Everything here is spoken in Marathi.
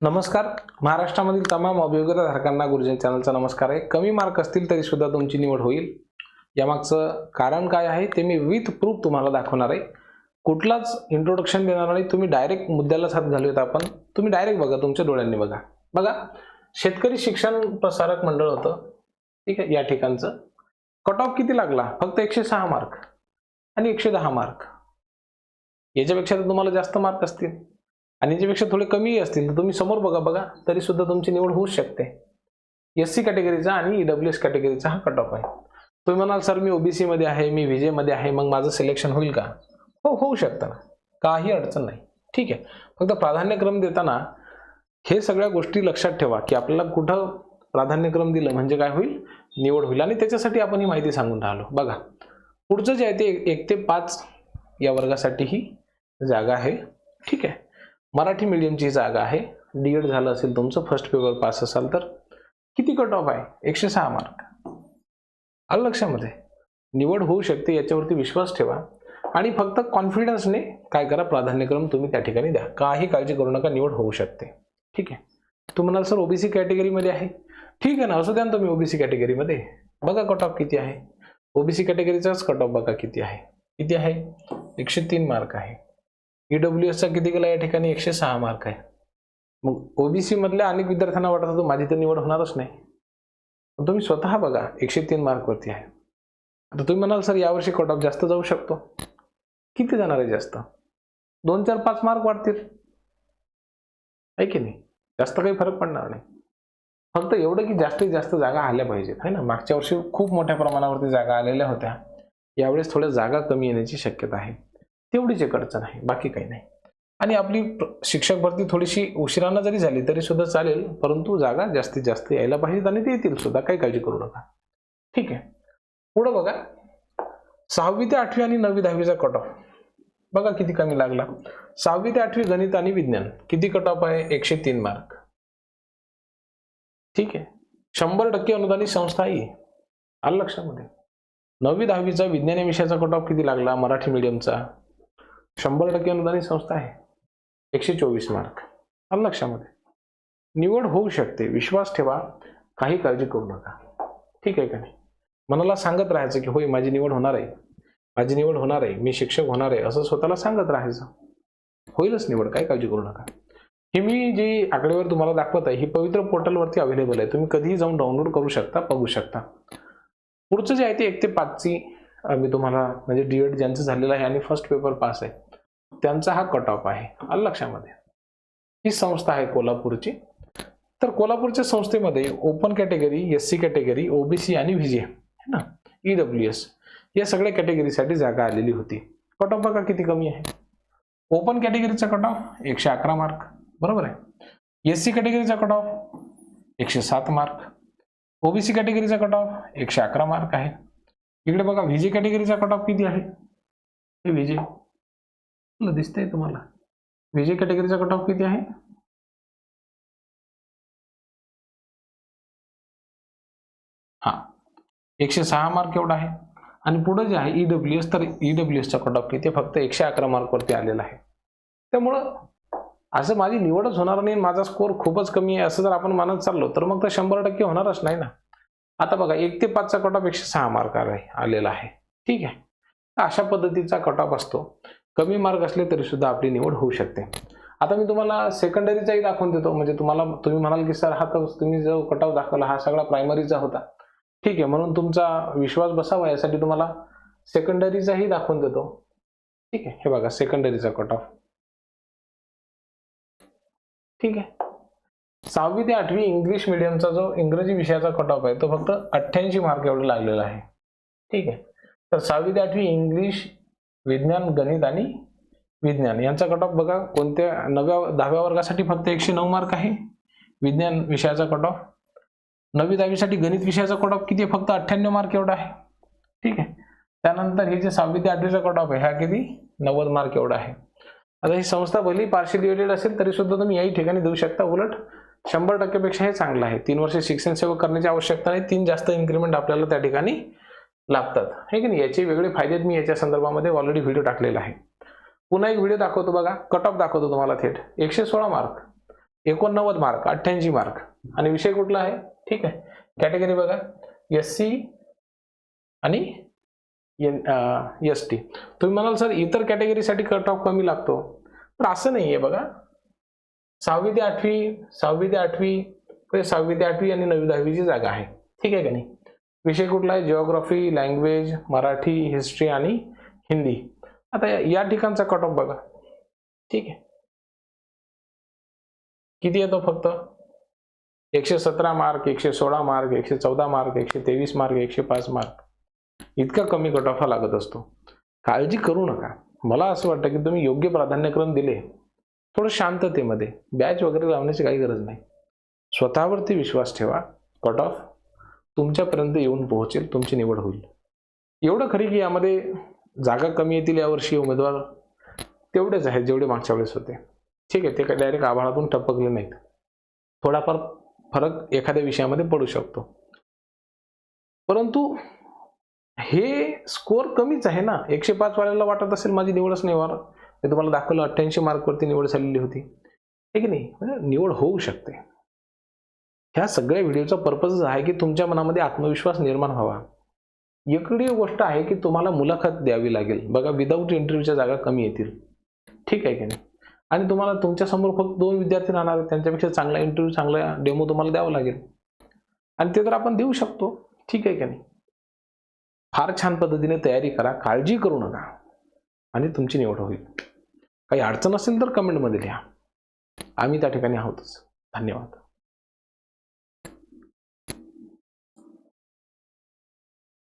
नमस्कार. महाराष्ट्रामधील तमाम अभियोग्यताधारकांना गुरुजन चॅनलचा नमस्कार आहे. कमी मार्क असतील तरी सुद्धा तुमची निवड होईल. यामागचं कारण काय आहे ते मी विथ प्रूफ तुम्हाला दाखवणार आहे. कुठलाच इंट्रोडक्शन देणार नाही, तुम्ही डायरेक्ट मुद्द्यालाच हात घालूयात आपण. तुम्ही डायरेक्ट बघा, तुमच्या डोळ्यांनी बघा. बघा, शेतकरी शिक्षण प्रसारक मंडळ होतं, ठीक आहे. या ठिकाणचं कट ऑफ किती लागला? फक्त 106 मार्क आणि 110 मार्क. याच्यापेक्षा तर तुम्हाला जास्त मार्क असतील आणि याच्यापेक्षा थोडे कमी असतील तर तुम्ही समोर बघा तरी सुद्धा तुमची निवड होऊ शकते. एससी कॅटेगरीचा आणि ईडब्ल्यूएस कॅटेगरीचा हा कट ऑफ आहे. तुम्ही म्हणाल सर मी ओबीसी मध्ये आहे, मी व्हीजे मध्ये आहे, मग माझं सिलेक्शन होईल का? हो, होऊ शकतं ना, काही अडचण नाही. ठीक आहे. फक्त प्राधान्यक्रम देताना हे सगळ्या गोष्टी लक्षात ठेवा की आपल्याला कुठं प्राधान्यक्रम दिलं म्हणजे काय होईल, निवड होईल. आणि त्याच्यासाठी आपण ही माहिती सांगून राहिलो. बघा, पुढचं जे आहे ते 1 ते 5 या वर्गासाठी ही जागा आहे. ठीक आहे. मराठी मीडियमची जागा आहे. डीएड झालं असेल तुमचं, फर्स्ट पेपर पास असाल तर किती कट ऑफ आहे? 106 मार्क. आलं लक्षामध्ये? निवड होऊ शकते, याच्यावरती विश्वास ठेवा आणि फक्त कॉन्फिडन्सने काय करा, प्राधान्यक्रम तुम्ही त्या ठिकाणी द्या. काही काळजी करू नका, निवड होऊ शकते. ठीक आहे. तू म्हणाल सर ओबीसी कॅटेगरीमध्ये आहे, ठीक आहे ना, असू द्या ना तुम्ही ओबीसी कॅटेगरीमध्ये. बघा कट ऑफ किती आहे. ओबीसी कॅटेगरीचाच कट ऑफ बघा किती आहे. किती आहे? 103 मार्क आहे. ईडब्ल्यूएसचा किती गेला या ठिकाणी? 106 मार्क आहे. मग ओबीसी मधल्या अनेक विद्यार्थ्यांना वाटत होतं माझी तर निवड होणारच नाही. पण तुम्ही स्वतः बघा, 103 मार्क वरती आहे. आता तुम्ही म्हणाल सर यावर्षी कट ऑफ जास्त जाऊ शकतो. किती जाणार आहे जास्त? 2, 4, 5 मार्क वाढतील, आहे की नाही? जास्त काही फरक पडणार नाही. फक्त एवढं की जास्तीत जास्त जागा आल्या पाहिजेत, है ना. मागच्या वर्षी खूप मोठ्या प्रमाणावरती जागा आलेल्या होत्या. यावेळेस थोड्या जागा कमी येण्याची शक्यता आहे. तेवढीच एक अडचण आहे, बाकी काही नाही. आणि आपली शिक्षक भरती थोडीशी उशिरानं जरी झाली तरी सुद्धा चालेल, परंतु जागा जास्तीत जास्त यायला पाहिजेत आणि ते येतील सुद्धा, काही काळजी करू नका. ठीक आहे. पुढे बघा, 6वी ते 8वी आणि 9वी 10वीचा कट ऑफ बघा किती कमी लागला. 6वी ते 8वी गणित आणि विज्ञान किती कट ऑफ आहे? 103 मार्क. ठीक आहे. 100% अनुदानित संस्था आहे. आलं लक्षामध्ये? 9वी 10वीचा विज्ञान या विषयाचा कट ऑफ किती लागला? मराठी मीडियमचा 100% अनुदानित संस्था आहे, 124 मार्क. आलं लक्षामध्ये? निवड होऊ शकते, विश्वास ठेवा, काही काळजी करू नका. ठीक आहे का नाही? मनाला सांगत राहायचं की होय माझी निवड होणार आहे, माझी निवड होणार आहे, मी शिक्षक होणार आहे, असं स्वतःला सांगत राहायचं. होईलच निवड, काही काळजी करू नका. ही मी जी आकडेवारी तुम्हाला दाखवत आहे ही पवित्र पोर्टलवरती अवेलेबल आहे. तुम्ही कधीही जाऊन डाउनलोड करू शकता, बघू शकता. पुढचं जे आहे ते 1 ते 5ची मी तुम्हाला म्हणजे डीएड ज्यांचं झालेलं आहे आणि फर्स्ट पेपर पास आहे त्यांचा हा कट ऑफ आहे. आलं लक्षामध्ये? ही संस्था आहे कोल्हापूरची. तर कोल्हापूरच्या संस्थेमध्ये open category, SC category, OBC आणि व्हीजे है ना, ईडब्ल्यूएस या सगळ्या कॅटेगरीसाठी जागा आलेली होती. कट ऑफ बघा किती कमी आहे. ओपन कॅटेगरीचा कट ऑफ 111 मार्क, बरोबर आहे. एससी कॅटेगरीचा कट ऑफ 107 मार्क. ओबीसी कॅटेगरीचा कट ऑफ 111 मार्क आहे. इकडे बघा व्हीजे कॅटेगरीचा कट ऑफ किती आहे? हे व्हीजे दिसतंय तुम्हाला? व्हीजे कॅटेगरीचा कट ऑफ किती आहे? हा, 106 मार्क एवढा आहे. आणि पुढे जे आहे ईडब्ल्यूएस, तर ईडब्ल्यूएसचा कट ऑफ किती? फक्त 111 मार्क वरती आलेला आहे. त्यामुळं असं माझी निवडच होणार नाही, माझा स्कोर खूपच कमी आहे असं जर आपण मानत चाललो तर मग तर 100% होणारच नाही ना. आता बघा 1 ते 5चा कट ऑफ 106 मार्क आलेला आहे. ठीक आहे. अशा पद्धतीचा कट ऑफ असतो. कमी मार्क असले तरी सुद्धा आपली निवड होऊ शकते. आता मी तुम्हाला सेकंडरीचाही दाखवून देतो. म्हणजे तुम्ही म्हणाल की सर हा तर तुम्ही जो कट ऑफ दाखवला हा सगळा प्रायमरीचा होता. ठीक आहे, म्हणून तुमचा विश्वास बसावा यासाठी तुम्हाला सेकंडरीचाही दाखवून देतो. ठीक आहे. हे बघा सेकंडरीचा कट ऑफ. ठीक आहे. 6वी ते 8वी इंग्लिश मीडियमचा जो इंग्रजी विषयाचा कट ऑफ आहे तो फक्त 88 मार्क एवढा लागलेला आहे. ठीक आहे. तर 6वी ते 8वी इंग्लिश, विज्ञान, गणित आणि विज्ञान यांचा कट ऑफ बघा कोणत्या 10व्या वर्गासाठी फक्त 109 मार्क आहे. विज्ञान विषयाचा कट ऑफ. 9वी 10वी साठी गणित विषयाचा कट ऑफ किती? फक्त 98 मार्क एवढा आहे. ठीक आहे. त्यानंतर हे जे 6वी ते 8वीचा कट ऑफ आहे हा किती? 90 मार्क एवढा आहे. आता ही संस्था भली पार्शियल डिवाइडेड असेल तरी सुद्धा तुम्ही याही ठिकाणी देऊ शकता. उलट 100% पेक्षा हे चांगलं आहे. 3 वर्ष शिक्षण सेवा करण्याची आवश्यकता नाही. 3 जास्त इन्क्रीमेंट आपल्याला त्या ठिकाणी लाभतात, हे की नाही. याचे वेगळे फायदे मी याच्या संदर्भामध्ये ऑलरेडी व्हिडिओ टाकलेला आहे. पुन्हा एक व्हिडिओ दाखवतो बघा, कट ऑफ दाखवतो तुम्हाला थेट. 116 मार्क. 89 mark, 88 mark. आणि विषय कुठला आहे? ठीक आहे, कॅटेगरी बघा, SC आणि ST. तुम्ही म्हणाल सर इतर कॅटेगरीसाठी कट ऑफ कमी लागतो, तर असं नाही आहे बघा. 6वी ते 8वी, 6वी ते 8वी, 6वी ते 8वी आणि 9वी 10वीची जागा आहे. ठीक आहे का नाही? विषय कुठला आहे? जिओग्राफी, लँग्वेज, मराठी, हिस्ट्री आणि हिंदी. आता या ठिकाणचा कट ऑफ बघा. ठीक आहे, किती येतो? फक्त 117 mark, 116 mark, 114 mark, 123 mark, 105 mark. इतका कमी कट ऑफ लागत असतो. काळजी करू नका. मला असं वाटतं की तुम्ही योग्य प्राधान्यक्रम दिले, थोडं शांततेमध्ये, बॅच वगैरे लावण्याची काही गरज नाही. स्वतःवरती विश्वास ठेवा. कट ऑफ तुमच्यापर्यंत येऊन पोहोचेल, तुमची निवड होईल. एवढं खरी की यामध्ये जागा कमी येतील यावर्षी, उमेदवार तेवढेच आहेत जेवढे मागच्या वेळेस होते. ठीक आहे, ते काय डायरेक्ट आभाळातून टपकले नाहीत. थोडाफार फरक एखाद्या विषयामध्ये पडू शकतो, परंतु हे स्कोअर कमीच आहे ना. 105 वाल्याला वाटत असेल माझी निवडच नाही होणार, मी तुम्हाला दाखवलं 88 मार्कवरती निवड झालेली होती. हे की नाही? निवड होऊ शकते. ह्या सगळ्या व्हिडिओचा पर्पज आहे की तुमच्या मनामध्ये आत्मविश्वास निर्माण व्हावा. एकडे गोष्ट आहे की तुम्हाला मुलाखत द्यावी लागेल. बघा, विदाऊट इंटरव्ह्यूच्या जागा कमी येतील. ठीक आहे की नाही? आणि तुम्हाला तुमच्यासमोर फक्त 2 विद्यार्थी राहणार आहेत, त्यांच्यापेक्षा चांगला इंटरव्ह्यू, चांगला डेमो तुम्हाला द्यावा लागेल. आणि ते तर आपण देऊ शकतो. ठीक आहे की नाही? फार छान पद्धतीने तयारी करा, काळजी करू नका आणि तुमची निवड होईल. काही अडचण असेल तर कमेंटमध्ये लिहा. आम्ही त्या ठिकाणी आहोतच. धन्यवाद.